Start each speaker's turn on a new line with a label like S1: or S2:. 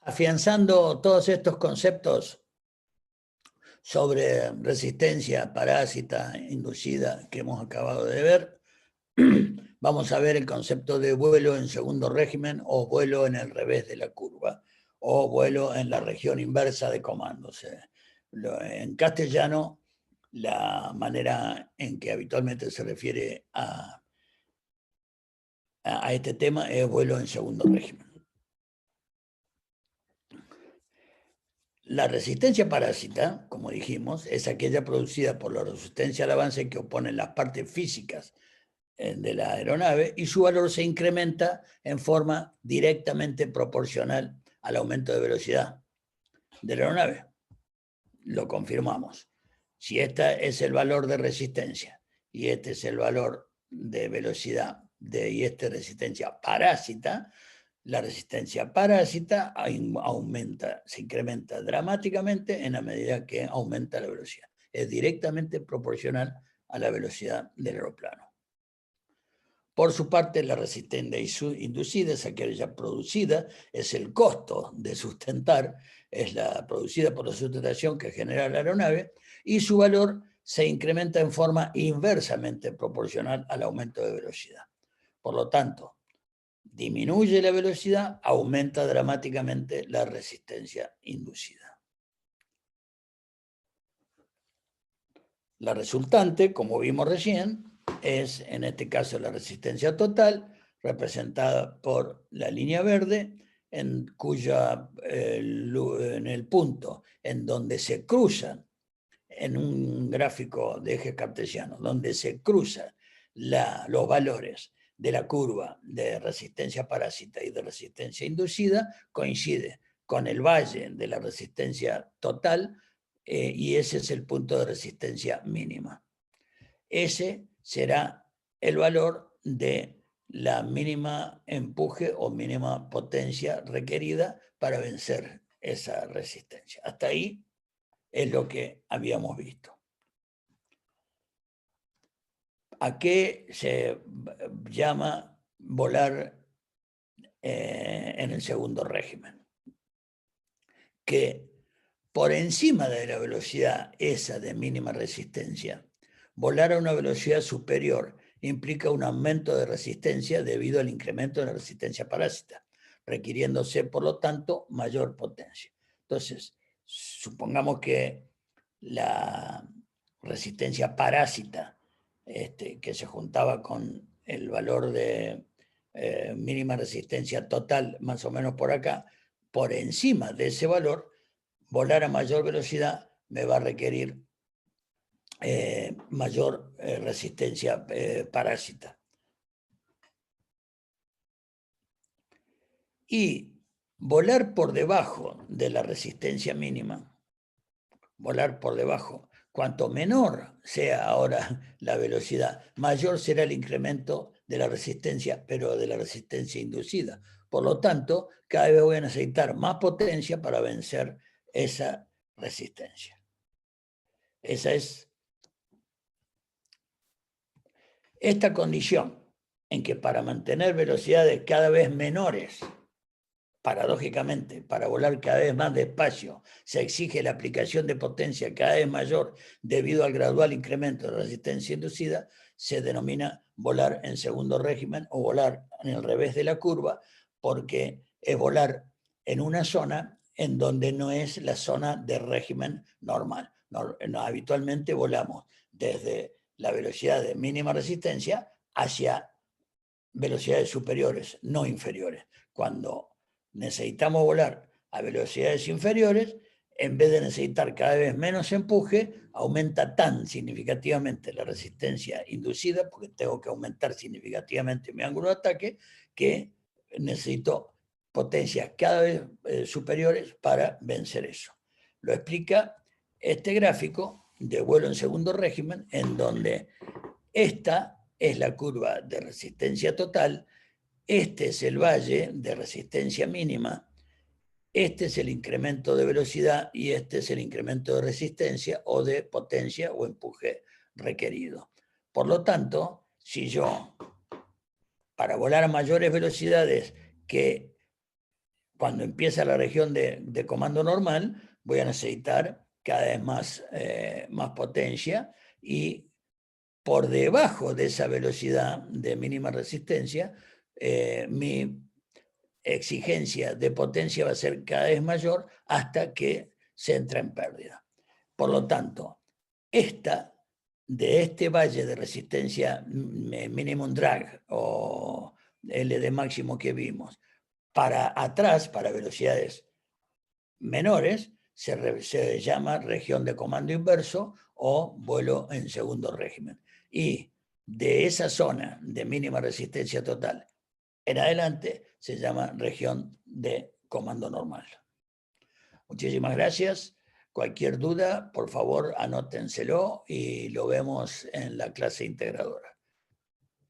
S1: Afianzando todos estos conceptos sobre resistencia parásita inducida que hemos acabado de ver, vamos a ver el concepto de vuelo en segundo régimen o vuelo en el revés de la curva o vuelo en la región inversa de comandos. En castellano, la manera en que habitualmente se refiere a este tema es vuelo en segundo régimen. La resistencia parásita, como dijimos, es aquella producida por la resistencia al avance que oponen las partes físicas de la aeronave y su valor se incrementa en forma directamente proporcional al aumento de velocidad de la aeronave. Lo confirmamos. Si este es el valor de resistencia y este es el valor de velocidad y esta es resistencia parásita, la resistencia parásita aumenta, se incrementa dramáticamente en la medida que aumenta la velocidad. Es directamente proporcional a la velocidad del aeroplano. Por su parte, la resistencia inducida es aquella producida, es el costo de sustentar, es la producida por la sustentación que genera la aeronave, y su valor se incrementa en forma inversamente proporcional al aumento de velocidad. Por lo tanto, disminuye la velocidad, aumenta dramáticamente la resistencia inducida. La resultante, como vimos recién, es en este caso la resistencia total, representada por la línea verde, en el punto en donde se cruzan, en un gráfico de eje cartesiano, donde se cruzan los valores de la curva de resistencia parásita y de resistencia inducida, coincide con el valle de la resistencia total, y ese es el punto de resistencia mínima. Ese será el valor de la mínima empuje o mínima potencia requerida para vencer esa resistencia. Hasta ahí es lo que habíamos visto. ¿A qué se llama volar en el segundo régimen? Que por encima de la velocidad esa de mínima resistencia, volar a una velocidad superior implica un aumento de resistencia debido al incremento de la resistencia parásita, requiriéndose, por lo tanto, mayor potencia. Entonces, supongamos que la resistencia parásita, que se juntaba con el valor de mínima resistencia total, más o menos por acá, por encima de ese valor, volar a mayor velocidad me va a requerir mayor resistencia parásita. Y volar por debajo de la resistencia mínima, volar por debajo, cuanto menor sea ahora la velocidad, mayor será el incremento de la resistencia, pero de la resistencia inducida. Por lo tanto, cada vez voy a necesitar más potencia para vencer esa resistencia. Esa es esta condición en que para mantener velocidades cada vez menores, paradójicamente, para volar cada vez más despacio, se exige la aplicación de potencia cada vez mayor debido al gradual incremento de la resistencia inducida, se denomina volar en segundo régimen o volar en el revés de la curva, porque es volar en una zona en donde no es la zona de régimen normal. Habitualmente volamos desde la velocidad de mínima resistencia hacia velocidades superiores, no inferiores. Cuando necesitamos volar a velocidades inferiores, en vez de necesitar cada vez menos empuje, aumenta tan significativamente la resistencia inducida, porque tengo que aumentar significativamente mi ángulo de ataque, que necesito potencias cada vez superiores para vencer eso. Lo explica este gráfico de vuelo en segundo régimen, en donde esta es la curva de resistencia total, este es el valle de resistencia mínima, este es el incremento de velocidad y este es el incremento de resistencia o de potencia o empuje requerido. Por lo tanto, si yo, para volar a mayores velocidades que cuando empieza la región de comando normal, voy a necesitar cada vez más potencia, y por debajo de esa velocidad de mínima resistencia, mi exigencia de potencia va a ser cada vez mayor hasta que se entra en pérdida. Por lo tanto, de este valle de resistencia minimum drag o LD máximo que vimos, para atrás, para velocidades menores, se llama región de comando inverso o vuelo en segundo régimen. Y de esa zona de mínima resistencia total en adelante se llama región de comando normal. Muchísimas gracias. Cualquier duda, por favor, anótenselo y lo vemos en la clase integradora.